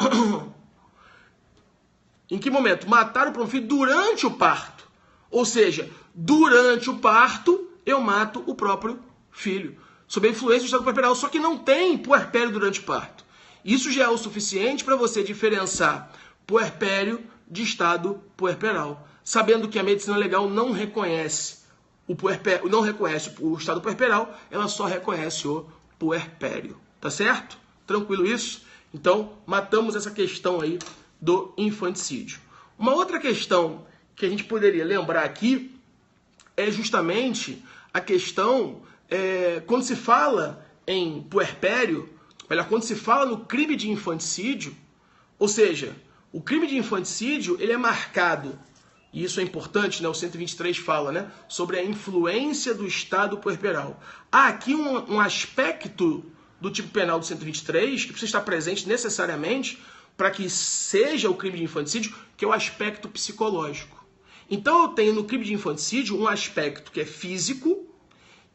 Em que momento? Matar o próprio filho durante o parto. Ou seja, durante o parto, eu mato o próprio filho. Sob a influência do estado puerperal, só que não tem puerpério durante o parto. Isso já é o suficiente para você diferenciar puerpério de estado puerperal, sabendo que a medicina legal não reconhece o estado puerperal, ela só reconhece o puerpério. Tá certo? Tranquilo isso? Então, matamos essa questão aí do infanticídio. Uma outra questão que a gente poderia lembrar aqui é justamente a questão, quando se fala em puerpério, melhor, quando se fala no crime de infanticídio, ou seja, o crime de infanticídio, ele é marcado, e isso é importante, né? O 123 fala, né, sobre a influência do estado puerperal. Há aqui um aspecto do tipo penal do 123 que precisa estar presente necessariamente para que seja o crime de infanticídio, que é o aspecto psicológico. Então eu tenho no crime de infanticídio um aspecto que é físico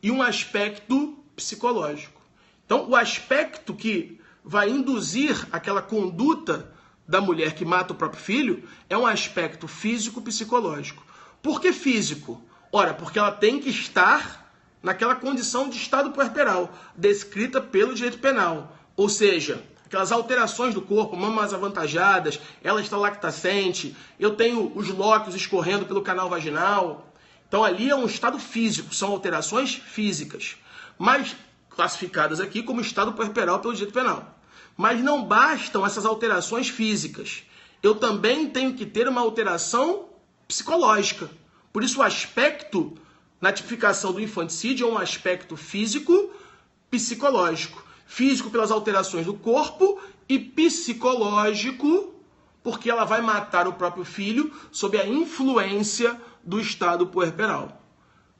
e um aspecto psicológico. Então o aspecto que vai induzir aquela conduta da mulher que mata o próprio filho é um aspecto físico-psicológico. Por que físico? Ora, porque ela tem que estar naquela condição de estado puerperal, descrita pelo direito penal. Ou seja, aquelas alterações do corpo, mamas avantajadas, ela está lactacente, eu tenho os lóquios escorrendo pelo canal vaginal. Então ali é um estado físico, são alterações físicas, mas classificadas aqui como estado puerperal pelo direito penal. Mas não bastam essas alterações físicas. Eu também tenho que ter uma alteração psicológica. Por isso o aspecto na tipificação do infanticídio é um aspecto físico-psicológico. Físico pelas alterações do corpo e psicológico porque ela vai matar o próprio filho sob a influência do estado puerperal.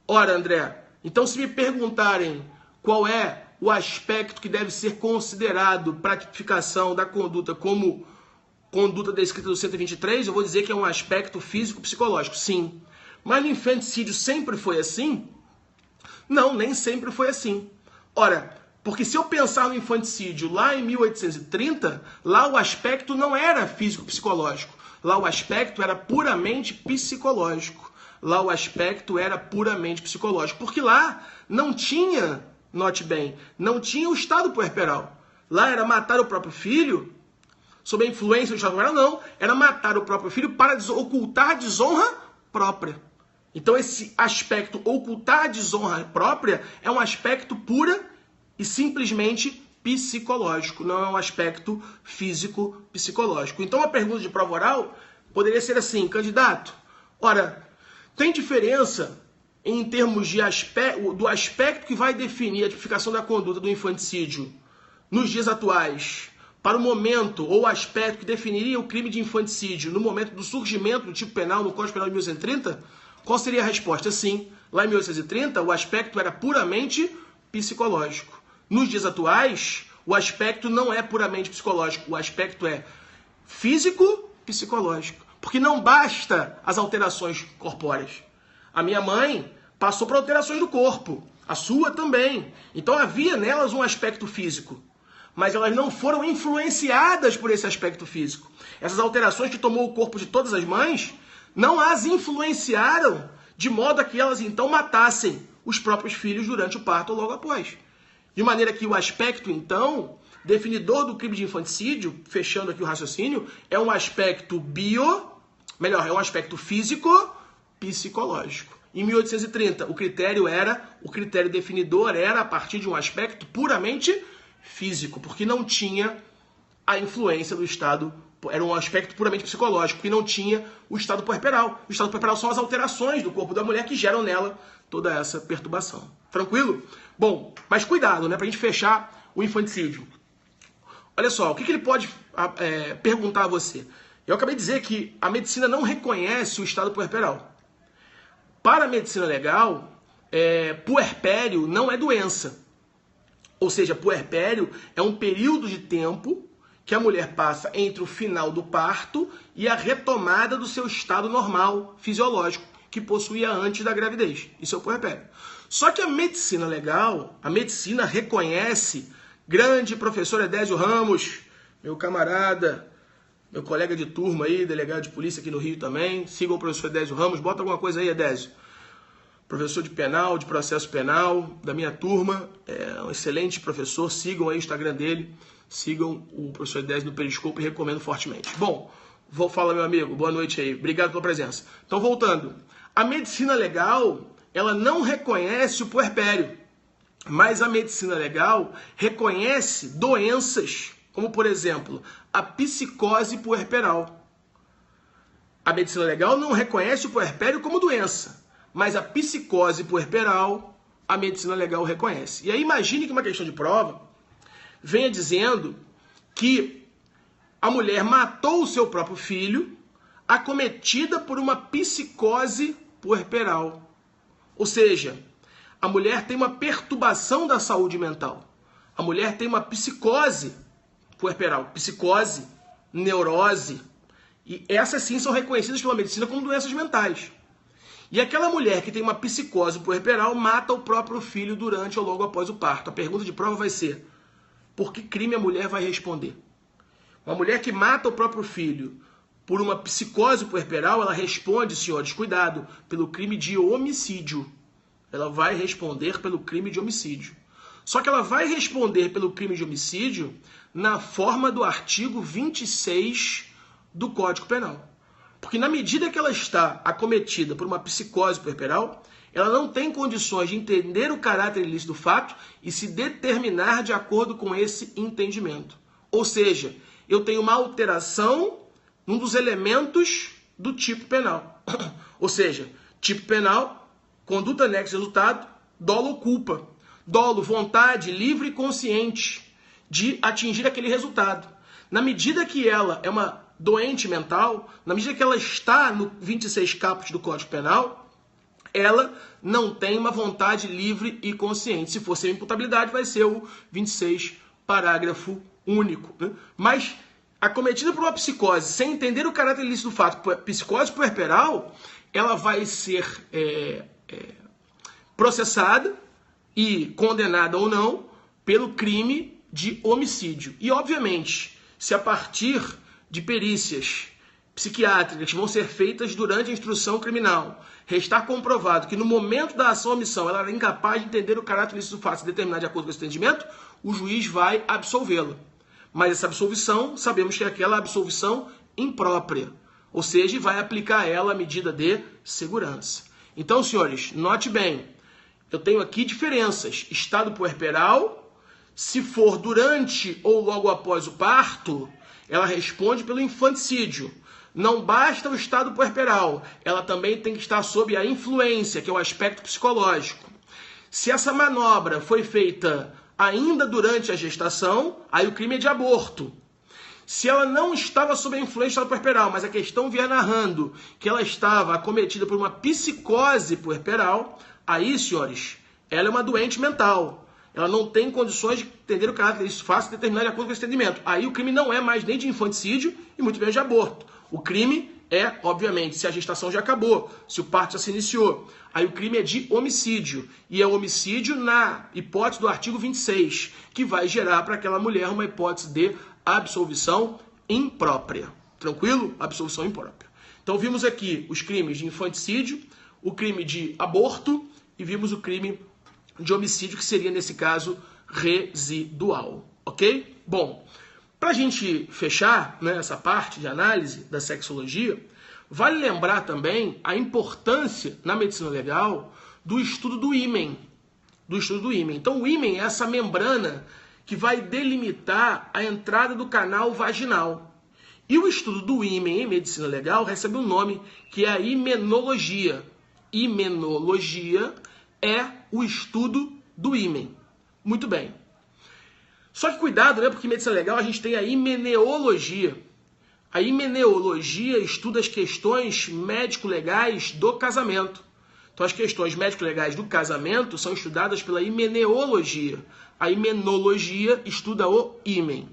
Ora, André, então se me perguntarem qual é o aspecto que deve ser considerado para a tipificação da conduta como conduta descrita do 123, eu vou dizer que é um aspecto físico-psicológico, sim. Mas no infanticídio sempre foi assim? Não, nem sempre foi assim. Ora, porque se eu pensar no infanticídio lá em 1830, lá o aspecto não era físico-psicológico. Lá o aspecto era puramente psicológico. Lá o aspecto era puramente psicológico. Porque lá não tinha, note bem, não tinha o estado puerperal. Lá era matar o próprio filho, sob a influência do estado puerperal, não. Era matar o próprio filho para ocultar a desonra própria. Então esse aspecto ocultar a desonra própria é um aspecto pura e simplesmente psicológico, não é um aspecto físico-psicológico. Então a pergunta de prova oral poderia ser assim: candidato, ora, tem diferença em termos de do aspecto que vai definir a tipificação da conduta do infanticídio nos dias atuais para o momento ou aspecto que definiria o crime de infanticídio no momento do surgimento do tipo penal no Código Penal de 1830? Qual seria a resposta? Sim, lá em 1830 o aspecto era puramente psicológico. Nos dias atuais, o aspecto não é puramente psicológico, o aspecto é físico-psicológico. Porque não basta as alterações corpóreas. A minha mãe passou por alterações do corpo, a sua também. Então havia nelas um aspecto físico, mas elas não foram influenciadas por esse aspecto físico. Essas alterações que tomou o corpo de todas as mães não as influenciaram de modo a que elas então matassem os próprios filhos durante o parto ou logo após. De maneira que o aspecto, então, definidor do crime de infanticídio, fechando aqui o raciocínio, é um aspecto é um aspecto físico-psicológico. Em 1830, o critério definidor era a partir de um aspecto puramente físico, porque não tinha a influência do estado, era um aspecto puramente psicológico, porque não tinha o estado puerperal. O estado puerperal são as alterações do corpo da mulher que geram nela toda essa perturbação. Tranquilo? Bom, mas cuidado, né, pra gente fechar o infanticídio. Olha só, o que ele pode perguntar a você? Eu acabei de dizer que a medicina não reconhece o estado puerperal. Para a medicina legal, puerpério não é doença. Ou seja, puerpério é um período de tempo que a mulher passa entre o final do parto e a retomada do seu estado normal, fisiológico, que possuía antes da gravidez. Isso é o puerpério. Só que a medicina legal, a medicina reconhece, grande professor Edésio Ramos, meu camarada, meu colega de turma aí, delegado de polícia aqui no Rio também. Sigam o professor Edésio Ramos, bota alguma coisa aí, Edésio. Professor de penal, de processo penal, da minha turma, é um excelente professor. Sigam aí o Instagram dele, sigam o professor Edésio no Periscope e recomendo fortemente. Bom, vou falar, meu amigo, boa noite aí, obrigado pela presença. Então, voltando, a medicina legal, ela não reconhece o puerpério, mas a medicina legal reconhece doenças, como, por exemplo, a psicose puerperal. A medicina legal não reconhece o puerpério como doença, mas a psicose puerperal, a medicina legal reconhece. E aí imagine que uma questão de prova venha dizendo que a mulher matou o seu próprio filho acometida por uma psicose puerperal. Ou seja, a mulher tem uma perturbação da saúde mental. A mulher tem uma psicose puerperal, psicose, neurose. E essas sim são reconhecidas pela medicina como doenças mentais. E aquela mulher que tem uma psicose puerperal mata o próprio filho durante ou logo após o parto. A pergunta de prova vai ser: por que crime a mulher vai responder? Uma mulher que mata o próprio filho por uma psicose puerperal, ela responde, senhores, cuidado, pelo crime de homicídio. Ela vai responder pelo crime de homicídio. Só que ela vai responder pelo crime de homicídio na forma do artigo 26 do Código Penal. Porque na medida que ela está acometida por uma psicose puerperal, ela não tem condições de entender o caráter ilícito do fato e se determinar de acordo com esse entendimento. Ou seja, eu tenho uma alteração num dos elementos do tipo penal. Ou seja, tipo penal, conduta, nexo, resultado, dolo ou culpa. Dolo, vontade livre e consciente de atingir aquele resultado. Na medida que ela é uma doente mental, na medida que ela está no 26 caput do Código Penal, ela não tem uma vontade livre e consciente. Se for sem imputabilidade, vai ser o 26, parágrafo único. Né? Mas, acometida por uma psicose, sem entender o caráter ilícito do fato, psicose puerperal, ela vai ser processada e condenada ou não pelo crime de homicídio. E, obviamente, se a partir de perícias psiquiátricas que vão ser feitas durante a instrução criminal, restar comprovado que no momento da ação ou omissão ela era incapaz de entender o caráter ilícito do fato e determinar de acordo com esse entendimento, o juiz vai absolvê-la. Mas essa absolvição, sabemos que é aquela absolvição imprópria, ou seja, vai aplicar a ela a medida de segurança. Então, senhores, note bem, eu tenho aqui diferenças. Estado puerperal, se for durante ou logo após o parto, ela responde pelo infanticídio. Não basta o estado puerperal, ela também tem que estar sob a influência, que é o aspecto psicológico. Se essa manobra foi feita ainda durante a gestação, aí o crime é de aborto. Se ela não estava sob a influência do estado puerperal, mas a questão vier narrando que ela estava acometida por uma psicose puerperal, aí, senhores, ela é uma doente mental. Ela não tem condições de entender o caráter disso fácil e determinar de acordo com esse entendimento. Aí o crime não é mais nem de infanticídio e muito menos de aborto. O crime é, obviamente, se a gestação já acabou, se o parto já se iniciou. Aí o crime é de homicídio. E é homicídio na hipótese do artigo 26, que vai gerar para aquela mulher uma hipótese de absolvição imprópria. Tranquilo? Absolvição imprópria. Então vimos aqui os crimes de infanticídio, o crime de aborto e vimos o crime de homicídio, que seria, nesse caso, residual. Ok? Bom, para a gente fechar, né, essa parte de análise da sexologia, vale lembrar também a importância na medicina legal do estudo do ímen. Então o ímen é essa membrana que vai delimitar a entrada do canal vaginal. E o estudo do ímen em medicina legal recebe um nome que é a himenologia. Himenologia é o estudo do ímen. Muito bem. Só que cuidado, né? Porque em medicina legal a gente tem a himeneologia. A himeneologia estuda as questões médico-legais do casamento. Então as questões médico-legais do casamento são estudadas pela himeneologia. A himenologia estuda o ímen.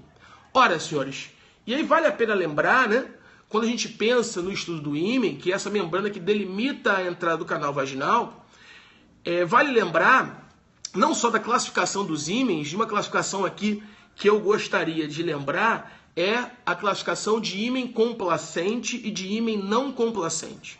Ora, senhores, e aí vale a pena lembrar, né? Quando a gente pensa no estudo do ímen, que é essa membrana que delimita a entrada do canal vaginal, vale lembrar não só da classificação dos ímens, de uma classificação aqui que eu gostaria de lembrar, é a classificação de ímen complacente e de ímen não complacente.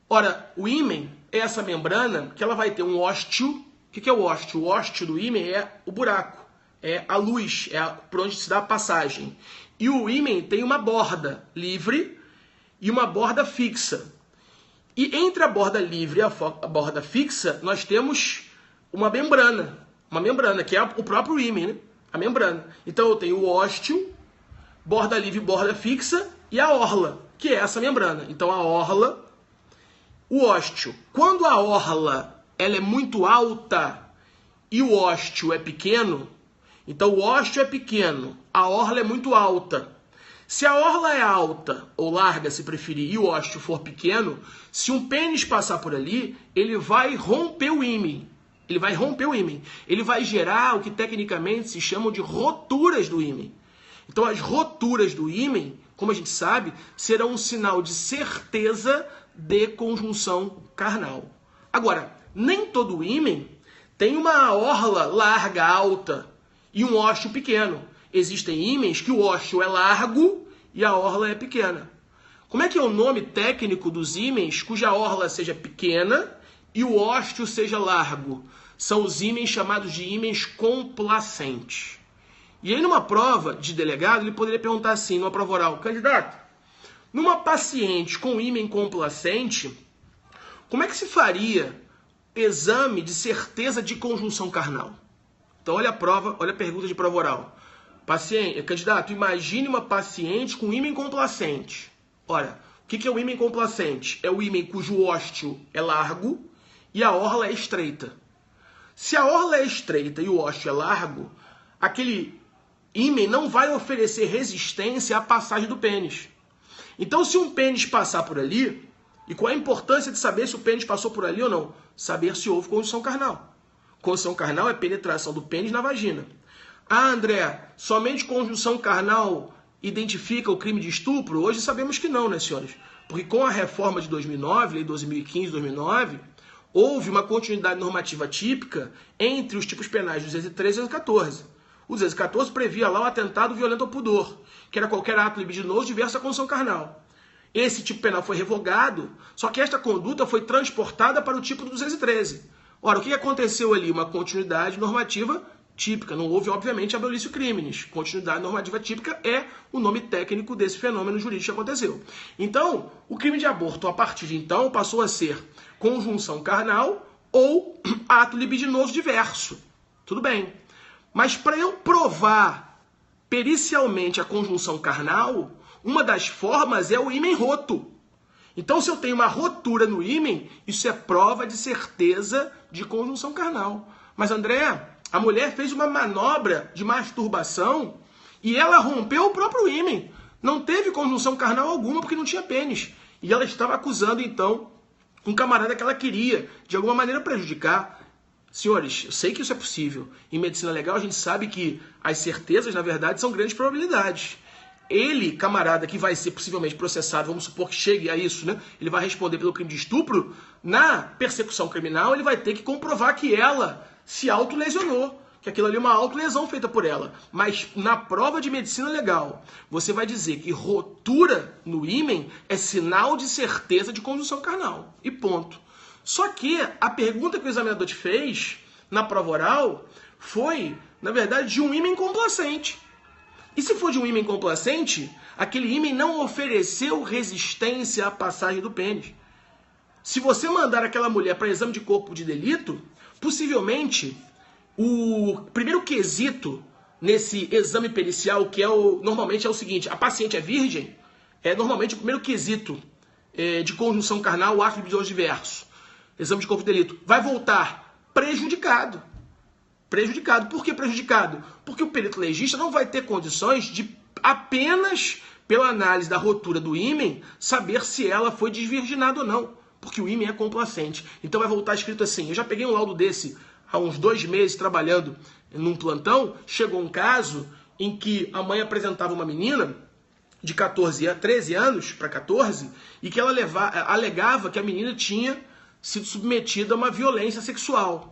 Ora, o ímen é essa membrana que ela vai ter um ósteo. O que é o ósteo? O ósteo do ímen é o buraco, é a luz, é por onde se dá a passagem. E o ímen tem uma borda livre e uma borda fixa. E entre a borda livre e a borda fixa, nós temos uma membrana, que é o próprio ímen, né? A membrana. Então eu tenho o ósteo, borda livre e borda fixa, e a orla, que é essa membrana. Então a orla, o ósteo. Quando a orla ela é muito alta e o ósteo é pequeno, então o ósteo é pequeno, a orla é muito alta. Se a orla é alta, ou larga se preferir, e o ósteo for pequeno, se um pênis passar por ali, ele vai romper o ímen. Ele vai gerar o que tecnicamente se chamam de roturas do ímen. Então as roturas do ímen, como a gente sabe, serão um sinal de certeza de conjunção carnal. Agora, nem todo ímen tem uma orla larga, alta, e um ósteo pequeno. Existem ímens que o ósteo é largo e a orla é pequena. Como é que é o nome técnico dos ímens cuja orla seja pequena e o ósteo seja largo? São os ímens chamados de ímens complacentes. E aí numa prova de delegado, ele poderia perguntar assim, numa prova oral: candidato, numa paciente com ímen complacente, como é que se faria exame de certeza de conjunção carnal? Então olha a prova, olha a pergunta de prova oral. Candidato, imagine uma paciente com ímen complacente. Ora, o que é o ímen complacente? É o ímen cujo ósteo é largo e a orla é estreita. Se a orla é estreita e o ósteo é largo, aquele ímen não vai oferecer resistência à passagem do pênis. Então, se um pênis passar por ali, e qual é a importância de saber se o pênis passou por ali ou não? Saber se houve conjunção carnal. Conjunção carnal é penetração do pênis na vagina. Ah, André, somente conjunção carnal identifica o crime de estupro? Hoje sabemos que não, né, senhores? Porque com a reforma de 2009, lei 2015-2009, houve uma continuidade normativa típica entre os tipos penais 213 e 214. O 214 previa lá o atentado violento ao pudor, que era qualquer ato libidinoso diverso da condição carnal. Esse tipo penal foi revogado, só que esta conduta foi transportada para o tipo do 213. Ora, o que aconteceu ali? Uma continuidade normativa típica. Não houve, obviamente, abolício crimes. Continuidade normativa típica é o nome técnico desse fenômeno jurídico que aconteceu. Então, o crime de aborto, a partir de então, passou a ser conjunção carnal ou ato libidinoso diverso. Tudo bem. Mas para eu provar pericialmente a conjunção carnal, uma das formas é o ímen roto. Então, se eu tenho uma rotura no ímen, isso é prova de certeza de conjunção carnal. Mas, André, a mulher fez uma manobra de masturbação e ela rompeu o próprio ímen. Não teve conjunção carnal alguma porque não tinha pênis. E ela estava acusando, então, um camarada que ela queria, de alguma maneira, prejudicar. Senhores, eu sei que isso é possível. Em medicina legal, a gente sabe que as certezas, na verdade, são grandes probabilidades. Ele, camarada, que vai ser possivelmente processado, vamos supor que chegue a isso, né? Ele vai responder pelo crime de estupro. Na persecução criminal, ele vai ter que comprovar que ela se autolesionou, que aquilo ali é uma autolesão feita por ela. Mas na prova de medicina legal, você vai dizer que rotura no ímen é sinal de certeza de conjunção carnal. E ponto. Só que a pergunta que o examinador te fez na prova oral foi, na verdade, de um ímen complacente. E se for de um ímen complacente, aquele ímen não ofereceu resistência à passagem do pênis. Se você mandar aquela mulher para exame de corpo de delito, possivelmente o primeiro quesito nesse exame pericial, que normalmente é o seguinte: a paciente é virgem, é normalmente o primeiro quesito de conjunção carnal, o ato libidinoso diverso, exame de corpo de delito, vai voltar prejudicado. Prejudicado. Por que prejudicado? Porque o perito legista não vai ter condições de apenas, pela análise da rotura do ímen, saber se ela foi desvirginada ou não. Porque o ímen é complacente. Então vai voltar escrito assim. Eu já peguei um laudo desse há uns 2 meses trabalhando num plantão. Chegou um caso em que a mãe apresentava uma menina de 13 anos para 14 e que ela alegava que a menina tinha sido submetida a uma violência sexual.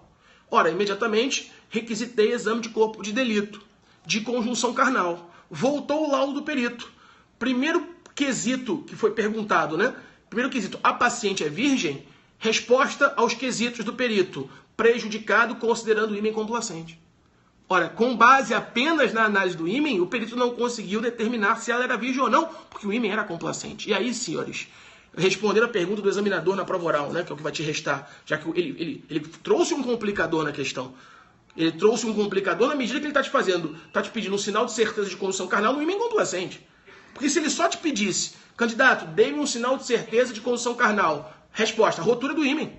Ora, imediatamente requisitei exame de corpo de delito, de conjunção carnal. Voltou o laudo do perito. Primeiro quesito que foi perguntado, né? Primeiro quesito, a paciente é virgem? Resposta aos quesitos do perito. Prejudicado considerando o ímen complacente. Ora, com base apenas na análise do ímen, o perito não conseguiu determinar se ela era virgem ou não, porque o ímen era complacente. E aí, senhores, respondendo a pergunta do examinador na prova oral, né, que é o que vai te restar, já que ele trouxe um complicador na questão. Ele trouxe um complicador na medida que ele está te pedindo um sinal de certeza de conjunção carnal no ímen complacente. Porque se ele só te pedisse, candidato, dê-me um sinal de certeza de conjunção carnal. Resposta, rotura do ímen.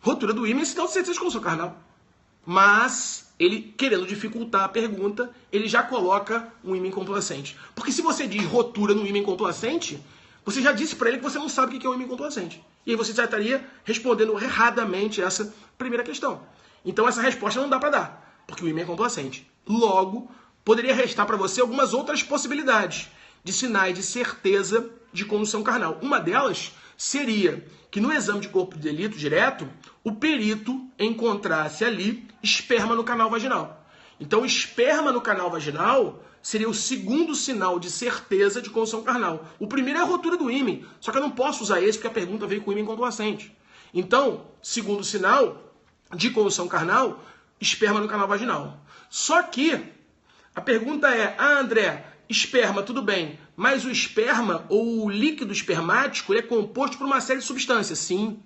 Rotura do ímen é sinal de certeza de conjunção carnal. Mas ele, querendo dificultar a pergunta, ele já coloca um ímen complacente. Porque se você diz rotura no ímen complacente, você já disse para ele que você não sabe o que é um ímen complacente. E aí você já estaria respondendo erradamente essa primeira questão. Então essa resposta não dá para dar, porque o ímen é complacente. Logo, poderia restar para você algumas outras possibilidades de sinais de certeza de conjunção carnal. Uma delas seria que no exame de corpo de delito direto, o perito encontrasse ali esperma no canal vaginal. Então, esperma no canal vaginal seria o segundo sinal de certeza de conjunção carnal. O primeiro é a rotura do ímen, só que eu não posso usar esse porque a pergunta veio com o ímen complacente. Então, segundo sinal de conjunção carnal, esperma no canal vaginal. Só que a pergunta é, André, esperma, tudo bem, mas o esperma ou o líquido espermático ele é composto por uma série de substâncias, sim.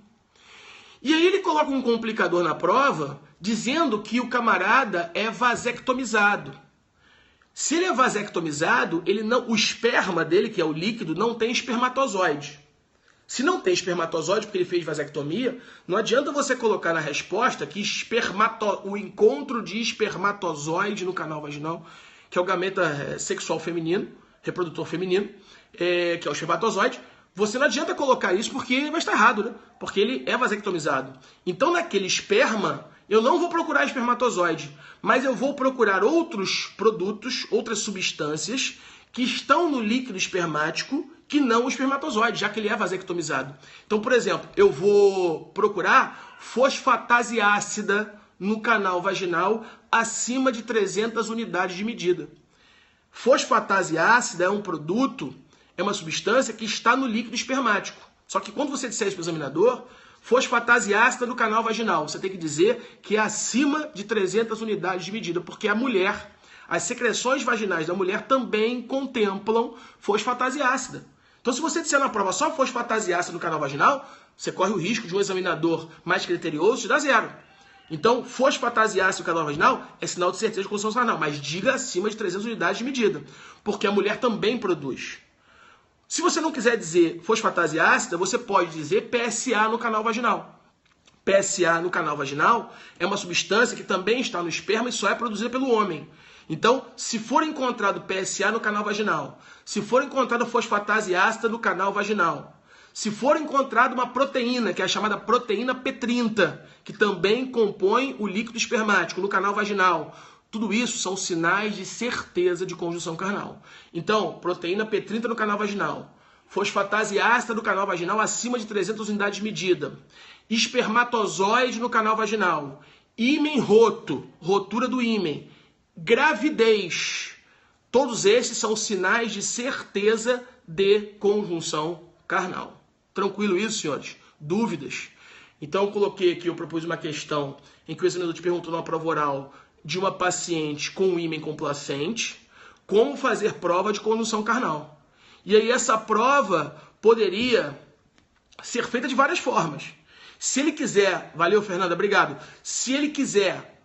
E aí ele coloca um complicador na prova, dizendo que o camarada é vasectomizado. Se ele é vasectomizado, o esperma dele, que é o líquido, não tem espermatozoide. Se não tem espermatozoide porque ele fez vasectomia, não adianta você colocar na resposta que o encontro de espermatozoide no canal vaginal, que é o gameta sexual feminino, reprodutor feminino, que é o espermatozoide, você não adianta colocar isso porque vai estar errado, né? Porque ele é vasectomizado. Então, naquele esperma, eu não vou procurar espermatozoide, mas eu vou procurar outros produtos, outras substâncias que estão no líquido espermático que não o espermatozoide, já que ele é vasectomizado. Então, por exemplo, eu vou procurar fosfatase ácida no canal vaginal acima de 300 unidades de medida. Fosfatase ácida é um produto, é uma substância que está no líquido espermático. Só que quando você disser isso para o examinador, fosfatase ácida no canal vaginal, você tem que dizer que é acima de 300 unidades de medida, porque a mulher, as secreções vaginais da mulher também contemplam fosfatase ácida. Então, se você disser na prova só fosfatase ácida no canal vaginal, você corre o risco de um examinador mais criterioso te dar 0. Então, fosfatase ácida no canal vaginal é sinal de certeza de construção carnal, mas diga acima de 300 unidades de medida, porque a mulher também produz. Se você não quiser dizer fosfatase ácida, você pode dizer PSA no canal vaginal. PSA no canal vaginal é uma substância que também está no esperma e só é produzida pelo homem. Então, se for encontrado PSA no canal vaginal, se for encontrada fosfatase ácida no canal vaginal, se for encontrada uma proteína, que é a chamada proteína P30, que também compõe o líquido espermático no canal vaginal, tudo isso são sinais de certeza de conjunção carnal. Então, proteína P30 no canal vaginal, fosfatase ácida no canal vaginal acima de 300 unidades de medida, espermatozoide no canal vaginal, ímen roto, rotura do ímen, gravidez. Todos esses são sinais de certeza de conjunção carnal. Tranquilo isso, senhores? Dúvidas? Então eu coloquei aqui, eu propus uma questão em que o examinador te perguntou numa prova oral de uma paciente com ímen complacente, como fazer prova de conjunção carnal. E aí essa prova poderia ser feita de várias formas. Se ele quiser, valeu Fernanda, obrigado. Se ele quiser,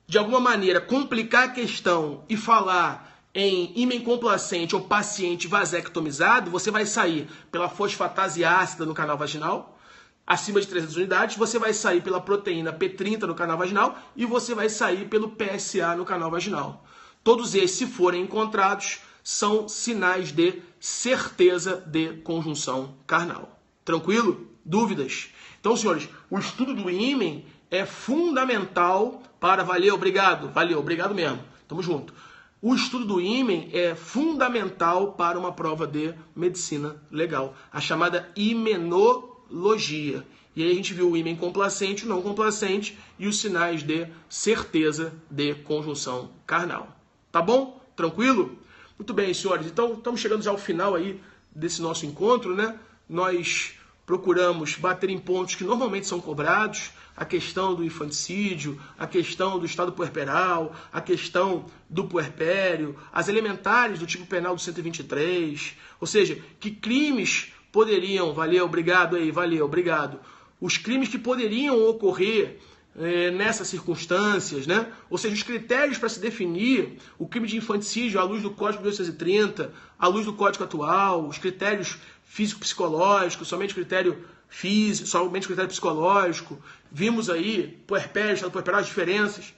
de alguma maneira, complicar a questão e falar em ímen complacente ou paciente vasectomizado, você vai sair pela fosfatase ácida no canal vaginal, acima de 300 unidades, você vai sair pela proteína P30 no canal vaginal e você vai sair pelo PSA no canal vaginal. Todos esses, se forem encontrados, são sinais de certeza de conjunção carnal. Tranquilo? Dúvidas? Então, senhores, o estudo do ímen é fundamental para... Valeu, obrigado mesmo. Tamo junto. O estudo do ímen é fundamental para uma prova de medicina legal, a chamada imenologia. E aí a gente viu o ímen complacente, o não complacente e os sinais de certeza de conjunção carnal. Tá bom? Tranquilo? Muito bem, senhores. Então, estamos chegando já ao final aí desse nosso encontro, né? Nós procuramos bater em pontos que normalmente são cobrados, a questão do infanticídio, a questão do estado puerperal, a questão do puerpério, as elementares do tipo penal do 123, ou seja, que crimes poderiam, obrigado, os crimes que poderiam ocorrer nessas circunstâncias, né? Ou seja, os critérios para se definir o crime de infanticídio à luz do Código de 1830, à luz do Código atual, os critérios físico-psicológicos, somente critério físico, somente critério psicológico. Vimos aí puerpério, estado puerperal, as diferenças.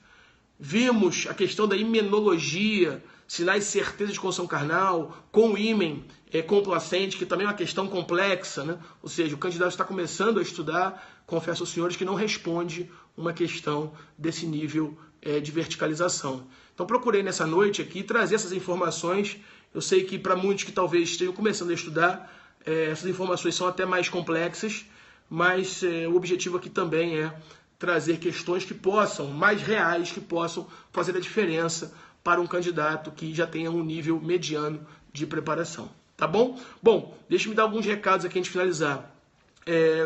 Vimos a questão da imenologia, sinais de certeza de conjunção carnal, com o ímen complacente, que também é uma questão complexa, né? Ou seja, o candidato está começando a estudar, confesso aos senhores que não responde uma questão desse nível de verticalização. Então procurei nessa noite aqui trazer essas informações. Eu sei que para muitos que talvez estejam começando a estudar, essas informações são até mais complexas, mas o objetivo aqui também é trazer questões que possam, mais reais, que possam fazer a diferença para um candidato que já tenha um nível mediano de preparação. Tá bom? Bom, deixa-me dar alguns recados aqui antes de finalizar.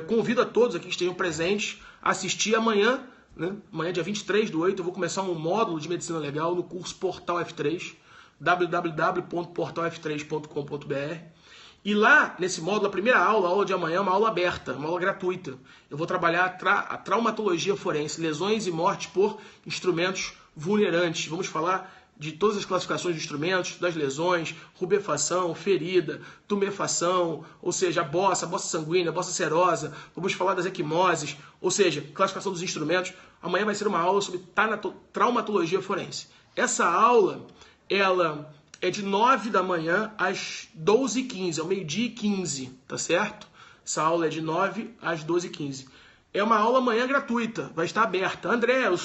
Convido a todos aqui que estejam presentes a assistir amanhã, né? Amanhã, dia 23/8, eu vou começar um módulo de medicina legal no curso Portal F3, www.portalf3.com.br. E lá, nesse módulo, a primeira aula, a aula de amanhã, é uma aula aberta, uma aula gratuita. Eu vou trabalhar a traumatologia forense, lesões e mortes por instrumentos vulnerantes. Vamos falar de todas as classificações de instrumentos, das lesões, rubefação, ferida, tumefação, ou seja, a bossa sanguínea, a bossa serosa. Vamos falar das equimoses, ou seja, classificação dos instrumentos. Amanhã vai ser uma aula sobre traumatologia forense. Essa aula, ela é de 9 da manhã às 12h15, ao meio-dia e 15, tá certo? Essa aula é de 9 às 12h15. É uma aula amanhã gratuita, vai estar aberta. André, eu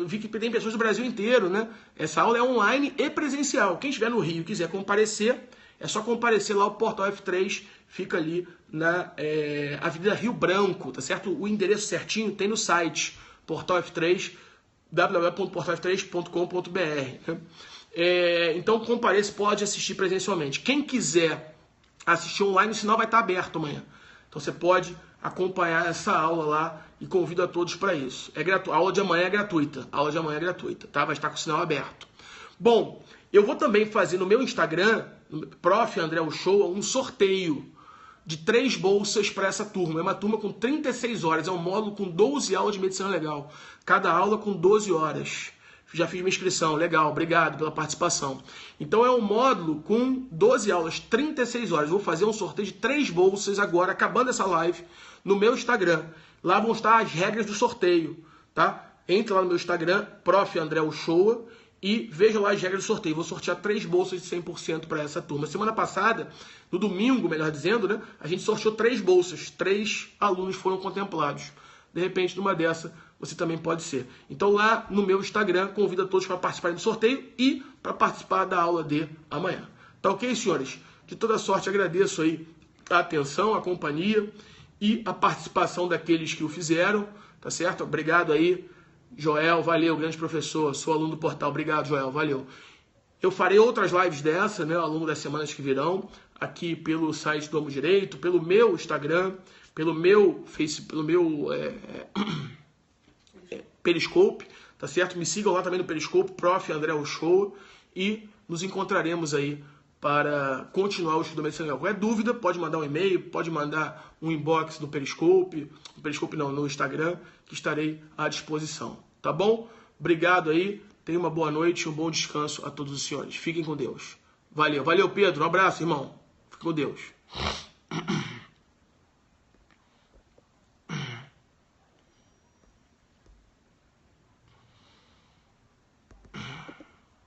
vi que tem pessoas do Brasil inteiro, né? Essa aula é online e presencial. Quem estiver no Rio e quiser comparecer, é só comparecer lá, o Portal F3 fica ali na Avenida Rio Branco, tá certo? O endereço certinho tem no site, Portal F3, www.portalf3.com.br. Então compareça, pode assistir presencialmente. Quem quiser assistir online, o sinal vai estar aberto amanhã. Então você pode acompanhar essa aula lá e convido a todos para isso. A aula de amanhã é gratuita. Tá? Vai estar com o sinal aberto. Bom, Eu vou também fazer no meu Instagram, Prof. André Uchoa, um sorteio de 3 bolsas para essa turma. É uma turma com 36 horas, é um módulo com 12 aulas de medicina legal. Cada aula com 12 horas. Já fiz minha inscrição, legal, obrigado pela participação. Então é um módulo com 12 aulas, 36 horas. Vou fazer um sorteio de 3 bolsas agora, acabando essa live, no meu Instagram. Lá vão estar as regras do sorteio, tá? Entre lá no meu Instagram, Prof. André Uchoa, e veja lá as regras do sorteio. Vou sortear 3 bolsas de 100% para essa turma. Semana passada, no domingo, melhor dizendo, né, a gente sorteou 3 bolsas. 3 alunos foram contemplados. De repente, numa dessa, você também pode ser. Então, lá no meu Instagram, convido a todos para participarem do sorteio e para participar da aula de amanhã. Tá ok, senhores? De toda sorte, agradeço aí a atenção, a companhia e a participação daqueles que o fizeram, tá certo? Obrigado aí. Joel, valeu, grande professor, sou aluno do portal, obrigado, Joel, valeu. Eu farei outras lives dessa, né, ao longo das semanas que virão, aqui pelo site do Amo Direito, pelo meu Instagram, pelo meu Facebook, pelo meu Periscope, tá certo? Me sigam lá também no Periscope, Prof. André Uchoa, e nos encontraremos aí para continuar o estudo da medicina legal. Qualquer dúvida, pode mandar um e-mail, pode mandar um inbox no Periscope não, no Instagram, que estarei à disposição, tá bom? Obrigado aí, tenha uma boa noite e um bom descanso a todos os senhores. Fiquem com Deus. Valeu, valeu Pedro, um abraço, irmão. Fique com Deus.